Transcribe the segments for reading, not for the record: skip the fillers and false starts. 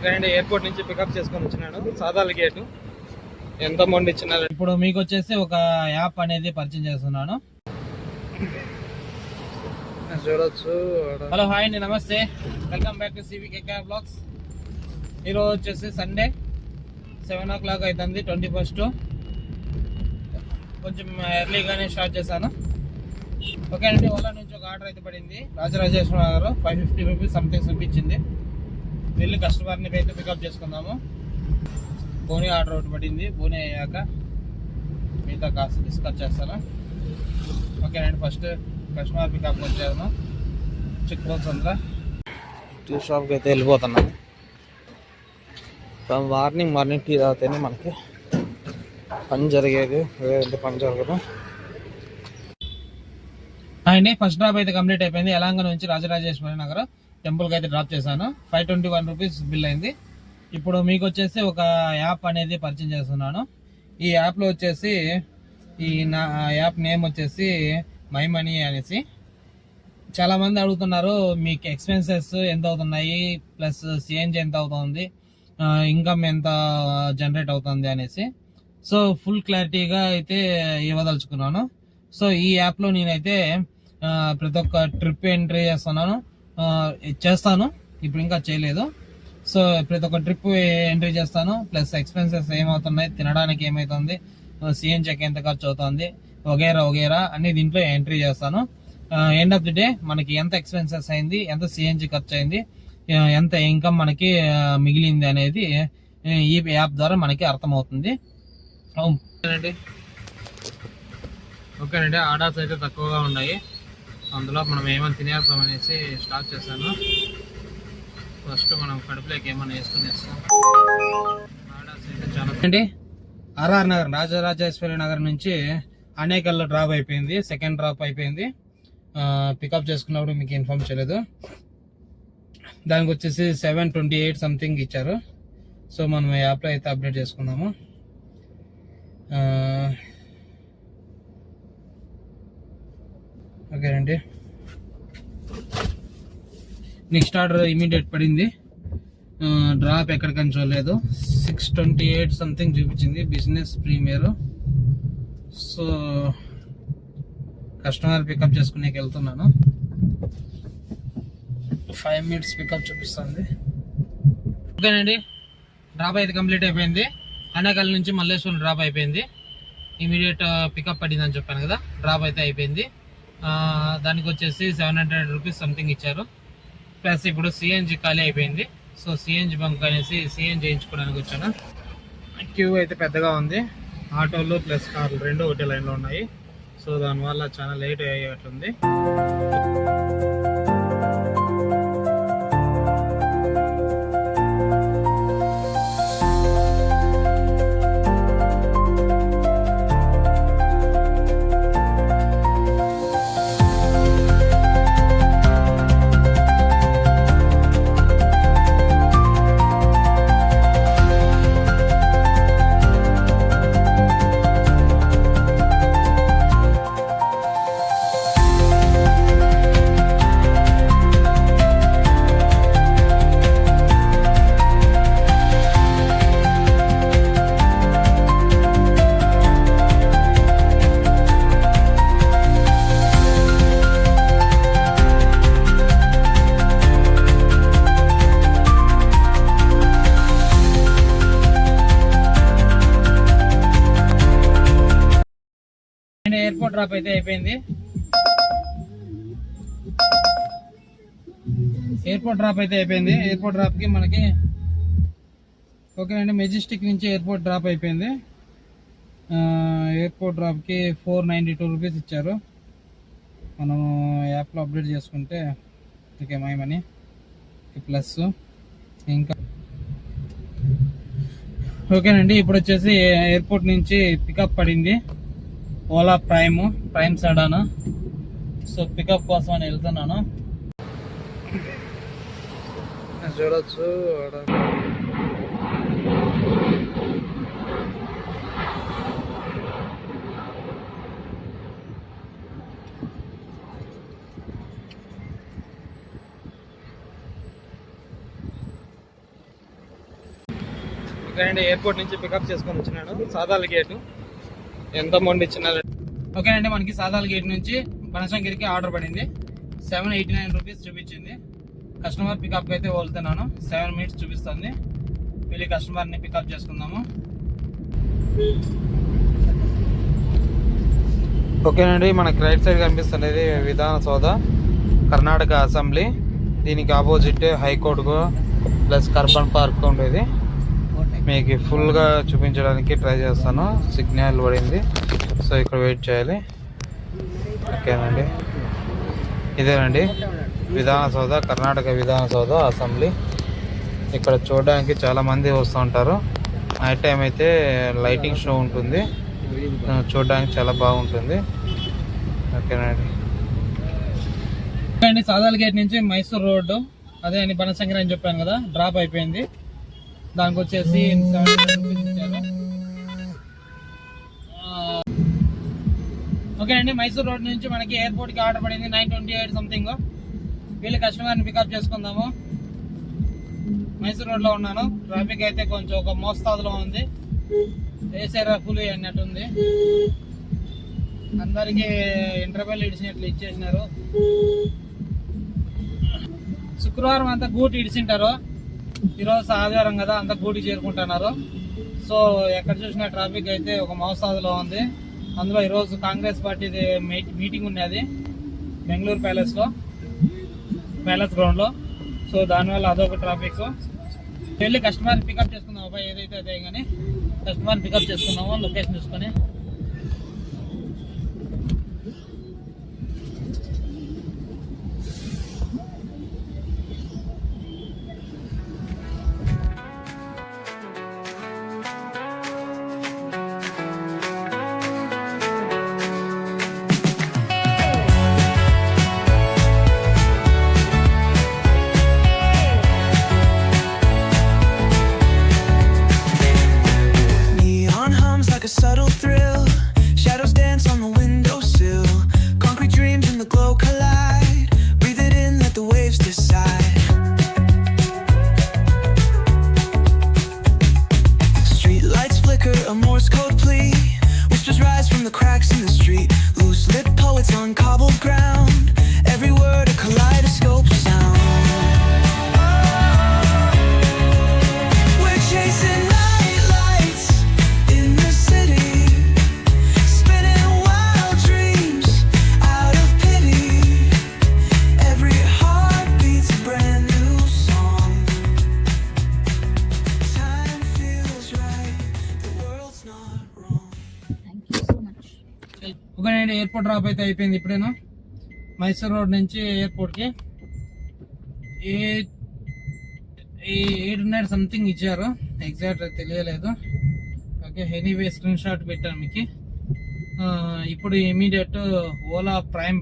And airport నుంచి pickup చేసుకొని వచ్చినాను. సాదాల గేటు ఎంత అమౌంట్ ఇచ్చినారు. ఇప్పుడు మీకు వచ్చేసి ఒక యాప్ అనేది పరిచయం చేస్తున్నాను. చూడొచ్చు. హలో, హాయ్ అండి, నమస్తే, welcome back to CVK blogs. ఈరోజు వచ్చేసి సండే 7 o'clock అవుతుంది, 21st. కొంచెం ఎర్లీగానే స్టార్ట్ చేశాను. ఓకే అండి, ఓలా నుంచి ఒక ఆర్డర్ అయితే పడింది. రాజరాజేశ్వర నగర్ 550 రూపీస్ సంథింగ్ చూపించింది. వెళ్ళి కస్టమర్ని అయితే పికప్ చేసుకుందాము. బోనీ ఆర్డర్ ఒకటి పడింది. బోనీ అయ్యాక మిగతా కాస్త డిస్కస్ చేస్తాను. ఓకే అండి, ఫస్ట్ కస్టమర్ పికప్ వచ్చాను. చెక్ బాక్స్ అంతా టీ షాప్కి అయితే వెళ్ళిపోతున్నాము. మార్నింగ్ టీ తాగితేనే మనకి పని జరిగేది, లేదంటే పని జరగదు. అండి, ఫస్ట్ డ్రాప్ అయితే కంప్లీట్ అయిపోయింది. ఎలాంగ నుంచి రాజరాజేశ్వరి నగర్ టెంపుల్కి అయితే డ్రాప్ చేశాను. 521 రూపీస్ బిల్ అయింది. ఇప్పుడు మీకు వచ్చేసి ఒక యాప్ అనేది పరిచయం చేస్తున్నాను. ఈ యాప్లో వచ్చేసి నా యాప్ నేమ్ వచ్చేసి మై మనీ అనేసి. చాలామంది అడుగుతున్నారు, మీకు ఎక్స్పెన్సెస్ ఎంత అవుతున్నాయి, ప్లస్ CNG ఎంత అవుతుంది, ఇన్కమ్ ఎంత జనరేట్ అవుతుంది అనేసి. సో ఫుల్ క్లారిటీగా అయితే ఇవ్వదలుచుకున్నాను. సో ఈ యాప్లో నేనైతే ప్రతి ఒక్క ట్రిప్ ఎంట్రీ చేస్తాను. ఇప్పుడు ఇంకా చేయలేదు. సో ప్రతి ఒక్క ట్రిప్ ఎంట్రీ చేస్తాను. ప్లస్ ఎక్స్పెన్సెస్ ఏమవుతున్నాయి, తినడానికి ఏమవుతుంది, CNGకి ఎంత ఖర్చు అవుతుంది, వగేరా అన్ని దీంట్లో ఎంట్రీ చేస్తాను. ఎండ్ ఆఫ్ ది డే మనకి ఎంత ఎక్స్పెన్సెస్ అయింది, ఎంత CNG ఖర్చు అయింది, ఎంత ఇన్కమ్ మనకి మిగిలింది అనేది ఈ యాప్ ద్వారా మనకి అర్థమవుతుంది. ఓకేనండి, ఆర్డర్స్ అయితే తక్కువగా ఉన్నాయి. అందులో మనం ఏమైనా తినేస్తామనేసి స్టార్ట్ చేశాను. ఫస్ట్ మనం కడుపులోకి ఏమైనా వేసుకునేస్తాం. ఆర్డర్స్ అయితే చాలా అండి. RR నగర్, రాజరాజేశ్వరి నగర్ నుంచి అనేకల్లో డ్రాప్ అయిపోయింది. సెకండ్ డ్రాప్ అయిపోయింది. పికప్ చేసుకున్నప్పుడు మీకు ఇన్ఫార్మ్ చేయలేదు. దానికి వచ్చేసి 728 సంథింగ్ ఇచ్చారు. సో మనం యాప్లో అయితే అప్డేట్ చేసుకున్నాము. ఓకేనండి, నెక్స్ట్ ఆర్డర్ ఇమీడియట్ పడింది. డ్రాప్ ఎక్కడికని చూడలేదు. 628 సంథింగ్ చూపించింది, business premier. So customer pickup చేసుకునేకి వెళ్తున్నాను. 5 minutes పికప్ చూపిస్తుంది. ఓకేనండి, డ్రాప్ అయితే కంప్లీట్ అయిపోయింది. అనేకల్ నుంచి మల్లేశ్వరం డ్రాప్ అయిపోయింది. ఇమీడియట్ పికప్ పడింది అని చెప్పాను కదా, డ్రాప్ అయితే అయిపోయింది. దానికి వచ్చేసి 700 రూపీస్ సంథింగ్ ఇచ్చారు. ప్లస్ ఇప్పుడు CNG ఖాళీ అయిపోయింది. సో CNG బంక్ అనేసి CNG చేయించుకోవడానికి వచ్చాను. క్యూ అయితే పెద్దగా ఉంది. ఆటోలు ప్లస్ కార్లు రెండు ఒకటే లైన్లో ఉన్నాయి. సో దానివల్ల చాలా లేట్ అయ్యేట్లుంది. ఎయిర్పోర్ట్ డ్రాప్ అయితే అయిపోయింది. ఎయిర్పోర్ట్ డ్రాప్ కి మనకి ఓకేనండి, మెజెస్టిక్ నుంచి ఎయిర్పోర్ట్ డ్రాప్ అయిపోయింది. ఎయిర్పోర్ట్ డ్రాప్ కి 492 రూపీస్ ఇచ్చారు. మనం యాప్లో అప్డేట్ చేసుకుంటే ఓకే మై మనీ ప్లస్ ఇంకా. ఓకేనండి, ఇప్పుడు వచ్చేసి ఎయిర్పోర్ట్ నుంచి పికప్ పడింది. Ola prime sedan. So pickup కోసం అని వెళ్తున్నాను. చూడొచ్చు. ఓకేనండి, ఎయిర్పోర్ట్ నుంచి పికప్ చేసుకొని వచ్చినాడు. సాదాల గేటు ఎంత అమౌంట్ ఇచ్చినారు. ఓకేనండి, మనకి సాదాల గేట్ నుంచి బనశంకరికి ఆర్డర్ పడింది. 789 రూపీస్ చూపించింది. కస్టమర్ పికప్ అయితే వెళ్తున్నాను. 7 minutes చూపిస్తుంది. వెళ్ళి కస్టమర్ని పికప్ చేసుకుందాము. ఓకేనండి, మనకి రైట్ సైడ్ కనిపిస్తున్నది విధాన సౌధ, కర్ణాటక అసెంబ్లీ. దీనికి ఆపోజిట్ హైకోర్టు ప్లస్ కర్బన్ పార్క్ ఉండేది. మీకు ఫుల్గా చూపించడానికి ట్రై చేస్తాను. సిగ్నల్ పడింది, సో ఇక్కడ వెయిట్ చేయాలి. ఓకేనండి, ఇదేనండి విధాన సౌధ, కర్ణాటక విధాన సౌధ అసెంబ్లీ. ఇక్కడ చూడడానికి చాలా మంది వస్తూ ఉంటారు. నైట్ టైం అయితే లైటింగ్ షో ఉంటుంది, చూడడానికి చాలా బాగుంటుంది. ఓకేనండి, సాదాల గేట్ నుంచి మైసూర్ రోడ్డు, అదే అని బనశంకరి అని చెప్పాను కదా, డ్రాప్ అయిపోయింది. దానికి వచ్చేసి 70 రూపీస్ ఇచ్చారు. ఓకేనండి, మైసూర్ రోడ్ నుంచి మనకి ఎయిర్పోర్ట్ కి ఆర్డర్ పడింది 928 సంథింగ్. వీళ్ళు కస్టమర్ని పికప్ చేసుకుందాము. మైసూర్ రోడ్ లో ఉన్నాను. ట్రాఫిక్ అయితే కొంచెం ఒక మోస్తాదులో ఉంది. వేసారా పులి అన్నట్టుంది. అందరికి ఇంటర్వెల్ ఇడిచినట్లు ఇచ్చేసినారు. శుక్రవారం అంతా గూటి ఇడిచింటారు. ఈరోజు ఆదివారం కదా, అంతా గూటికి చేరుకుంటున్నారు. సో ఎక్కడ చూసినా ట్రాఫిక్ అయితే ఒక మోస్తాదులో ఉంది. అందులో ఈరోజు కాంగ్రెస్ పార్టీది మీటింగ్ ఉన్నది బెంగళూరు ప్యాలెస్ గ్రౌండ్ లో. సో దానివల్ల అదొక ట్రాఫిక్. వెళ్ళి కస్టమర్ పికప్ చేసుకుందాం. అబ్బాయి ఏదైతే అదే కానీ కస్టమర్ పికప్ చేసుకున్నాము లొకేషన్ చూసుకొని. Like a subtle thrill, shadows dance on the windowsill. Concrete dreams in the glow collide. Breathe it in, let the waves decide. Street lights flicker, a Morse code plea. Whispers rise from the cracks in the street. Loose lit poets on cobbled ground. Every word a kaleidoscope sound. We're chasing ఒకనండి. Airport drop అయితే అయిపోయింది ఇప్పుడేనా. Mysore road నుంచి airport కి 800 something ఇచ్చారు, exact తెలియలేదు. Okay, anyway screen shot పెట్టాను మీకు. ఇప్పుడు ఇమీడియట్ ఓలా ప్రైమ్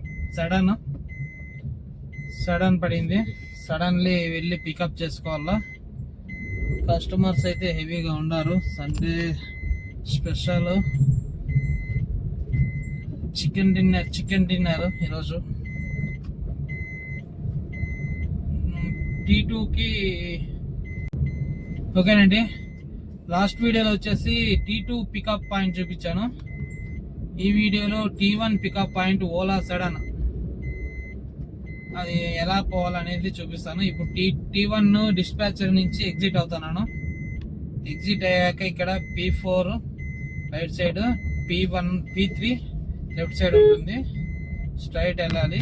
సడన్ పడింది. సడన్లీ వెళ్ళి పికప్ చేసుకోవాలా. కస్టమర్స్ అయితే హెవీగా ఉన్నారు. సండే స్పెషల్ చికెన్ డిన్నర్ ఈరోజు. T2కి ఓకేనండి. లాస్ట్ వీడియోలో వచ్చేసి T2 పికప్ పాయింట్ చూపించాను. ఈ వీడియోలో T1 pickup point Ola sudden, అది ఎలా పోవాలనేది చూపిస్తాను. ఇప్పుడు T1 డిస్పాచర్ నుంచి ఎగ్జిట్ అవుతున్నాను. ఎగ్జిట్ అయ్యాక ఇక్కడ P4 right side, P3 left side ఉంటుంది. స్ట్రైట్ వెళ్ళాలి.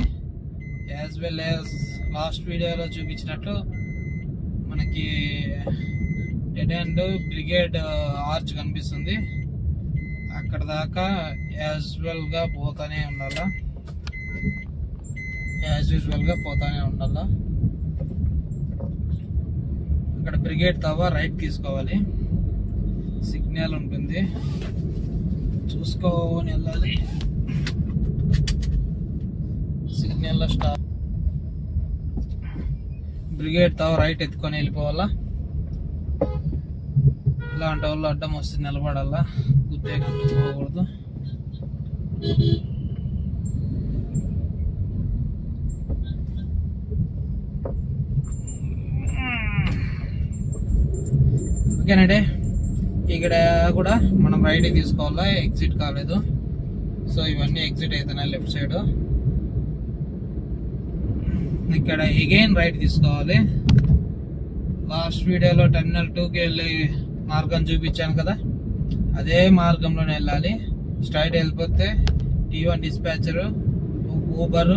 యాజ్ వెల్ యాజ్ లాస్ట్ వీడియోలో చూపించినట్లు మనకి డెడ్ ఎండ్ బ్రిగేడ్ ఆర్చ్ కనిపిస్తుంది. అక్కడ దాకా యాజ్ యూజువల్ గా పోతానే ఉండాలా. అక్కడ బ్రిగేడ్ తవ్వ రైట్ తీసుకోవాలి. సిగ్నల్ ఉంటుంది, చూసుకోని వెళ్ళాలి. సిగ్నల్ లో స్టాప్. బ్రిగేడ్ తవ్వ రైట్ ఎత్తుకొని వెళ్ళిపోవాలా. ఇలాంటి వాళ్ళు అడ్డం వస్తే నిలబడాలా, గుద్దే కట్టుకోకూడదు. ఓకేనండి, ఇక్కడ కూడా మనం రైట్ తీసుకోవాలా, ఎగ్జిట్ కాలేదు. సో ఇవన్నీ ఎగ్జిట్ అవుతున్నాయి లెఫ్ట్ సైడ్. ఇక్కడ అగైన్ రైట్ తీసుకోవాలి. లాస్ట్ వీడియోలో టెర్మినల్ 2కి వెళ్ళే మార్గం చూపించాను కదా, అదే మార్గంలోనే వెళ్ళాలి. స్ట్రైట్ వెళ్ళిపోతే T1 dispatcher, Uber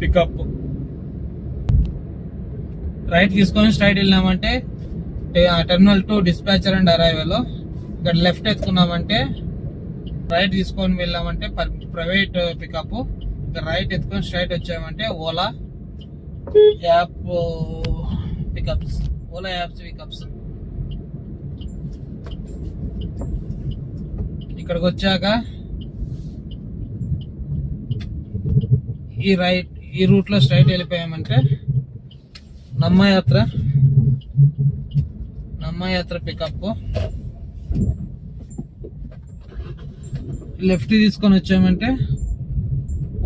pickup. Right తీసుకొని straight వెళ్ళినామంటే terminal 2 dispatcher and arrival. ఇక్కడ లెఫ్ట్ ఎత్తుకున్నామంటే, రైట్ తీసుకొని వెళ్ళామంటే ప్రైవేట్ పికప్. ఇక్కడ రైట్ ఎత్తుకొని స్ట్రైట్ వచ్చామంటే Ola app pickups, Ola apps pickups. ఇక్కడికి వచ్చాక ఈ రూట్ లో స్ట్రైట్ వెళ్ళిపోయామంటే నమ్మయాత్ర పికప్. లెఫ్ట్ తీసుకొని వచ్చామంటే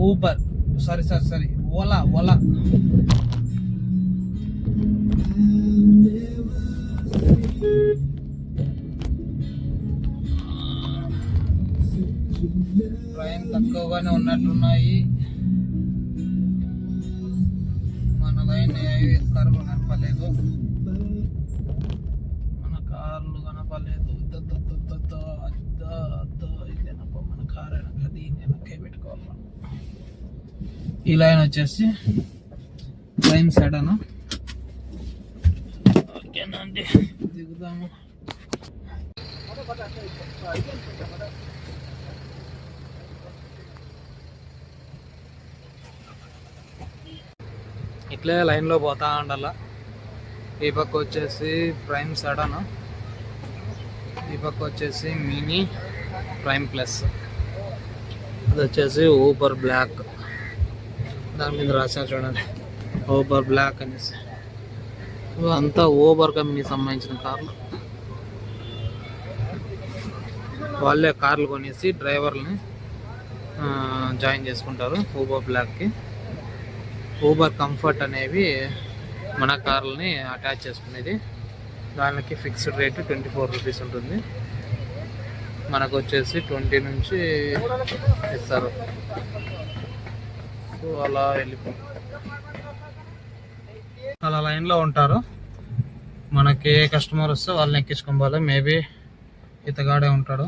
ఊబర్, సారీ ఓలా. ట్రైన్ తక్కువగానే ఉన్నట్టున్నాయి. మన లైన్ కరువు కనపలేదు, మన కార్లు కనపలేదు. ఇదేనప్ప మన కార్ అది వెనక్కే పెట్టుకోవాలి మనం. ఈ లైన్ వచ్చేసి లైన్ సెడన్. ఓకేనా అండి, దిగుదాము. ఇట్లే లైన్లో పోతా ఉండాల. ఈ పక్క వచ్చేసి ప్రైమ్ సడన్, ఈ పక్క వచ్చేసి మినీ ప్రైమ్ ప్లస్, అది వచ్చేసి ఊబర్ బ్లాక్. దాని మీద రాశారు చూడండి, ఊబర్ బ్లాక్ అనేసి. అంతా ఊబర్ కంపెనీకి సంబంధించిన కార్లు. వాళ్ళే కార్లు కొనేసి డ్రైవర్ని జాయిన్ చేసుకుంటారు ఊబర్ బ్లాక్కి. ఊబర్ కంఫర్ట్ అనేవి మన కార్లని అటాచ్ చేసుకునేది. దానికి ఫిక్స్డ్ రేటు 24 రూపీస్ ఉంటుంది. మనకు వచ్చేసి 20 నుంచి ఇస్తారు. సో అలా అలా లైన్లో ఉంటారు. మనకి ఏ కస్టమర్ వస్తే వాళ్ళని ఎక్కించుకొని పోవాలి. మేబీ ఇతగాడే ఉంటాడు.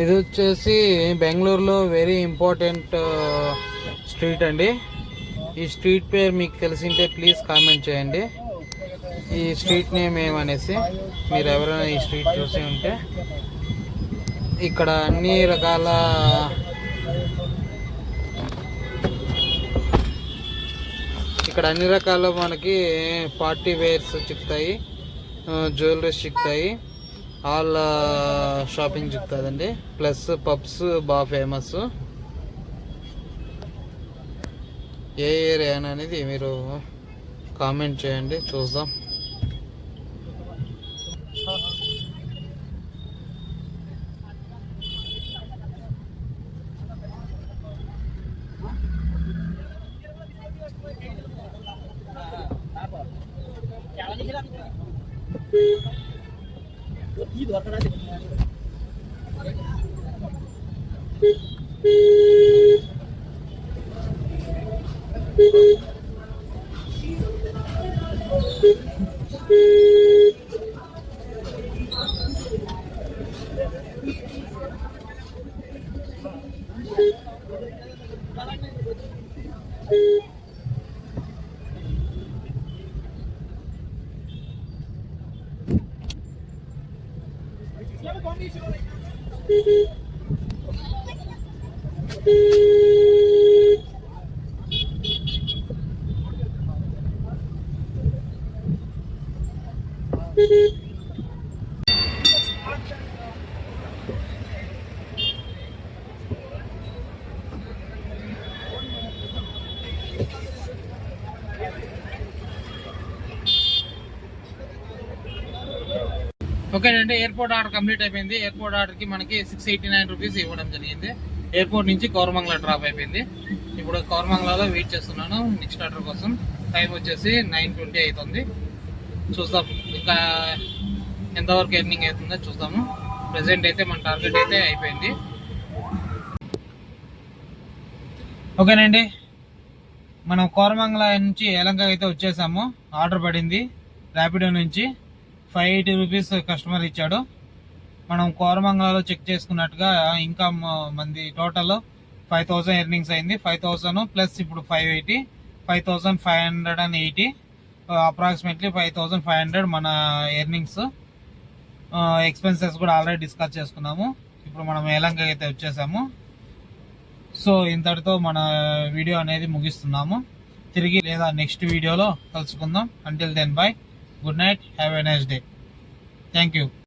ఇది వచ్చేసి బెంగళూరులో వెరీ ఇంపార్టెంట్ స్ట్రీట్ అండి. ఈ స్ట్రీట్ పేరు మీకు తెలిసింటే ప్లీజ్ కామెంట్ చేయండి. ఈ స్ట్రీట్ నేమ్ ఏమనేసి, మీరు ఎవరైనా ఈ స్ట్రీట్ చూసి ఉంటే. ఇక్కడ అన్ని రకాల మనకి పార్టీ వేర్స్ చిక్కుతాయి, జ్యువెలరీస్ చిక్కుతాయి, ఆల్ షాపింగ్ చిక్కుతుందండి. ప్లస్ పబ్స్ బాగా ఫేమస్. ఏ ఏరియా అనేది మీరు కామెంట్ చేయండి, చూద్దాం. ఓకేనండి, ఎయిర్పోర్ట్ ఆర్డర్ కంప్లీట్ అయిపోయింది. ఎయిర్పోర్ట్ ఆర్డర్ కి మనకి 689 రూపీస్ ఇవ్వడం జరిగింది. ఎయిర్పోర్ట్ నుంచి కోరమంగళ డ్రాప్ అయిపోయింది. ఇప్పుడు కోరమంగళలో వెయిట్ చేస్తున్నాను నెక్స్ట్ ఆర్డర్ కోసం. టైం వచ్చేసి 9:20 అవుతుంది. చూద్దాం ఇంకా ఎంతవరకు ఎర్నింగ్ అవుతుందో చూద్దాము. ప్రెసెంట్ అయితే మన టార్గెట్ అయితే అయిపోయింది. ఓకేనండి, మనం కోరమంగళ నుంచి యలంక అయితే వచ్చేసాము. ఆర్డర్ పడింది ర్యాపిడో నుంచి. 580 రూపీస్ కస్టమర్ ఇచ్చాడు. మనం కోరమంగళలో చెక్ చేసుకున్నట్టుగా ఇంకా మంది టోటల్ 5000 ఎర్నింగ్స్ అయింది. 5000 ప్లస్ ఇప్పుడు 580, 5580, అప్రాక్సిమేట్లీ 5500 మన ఎర్నింగ్స్. ఎక్స్పెన్సెస్ కూడా ఆల్రెడీ డిస్కస్ చేసుకున్నాము. ఇప్పుడు మనం యలంక అయితే వచ్చేసాము. సో ఇంతటితో మన వీడియో అనేది ముగిస్తున్నాము. తిరిగి లేదా నెక్స్ట్ వీడియోలో కలుసుకుందాం. Until then bye, good night, have a nice day. Thank you.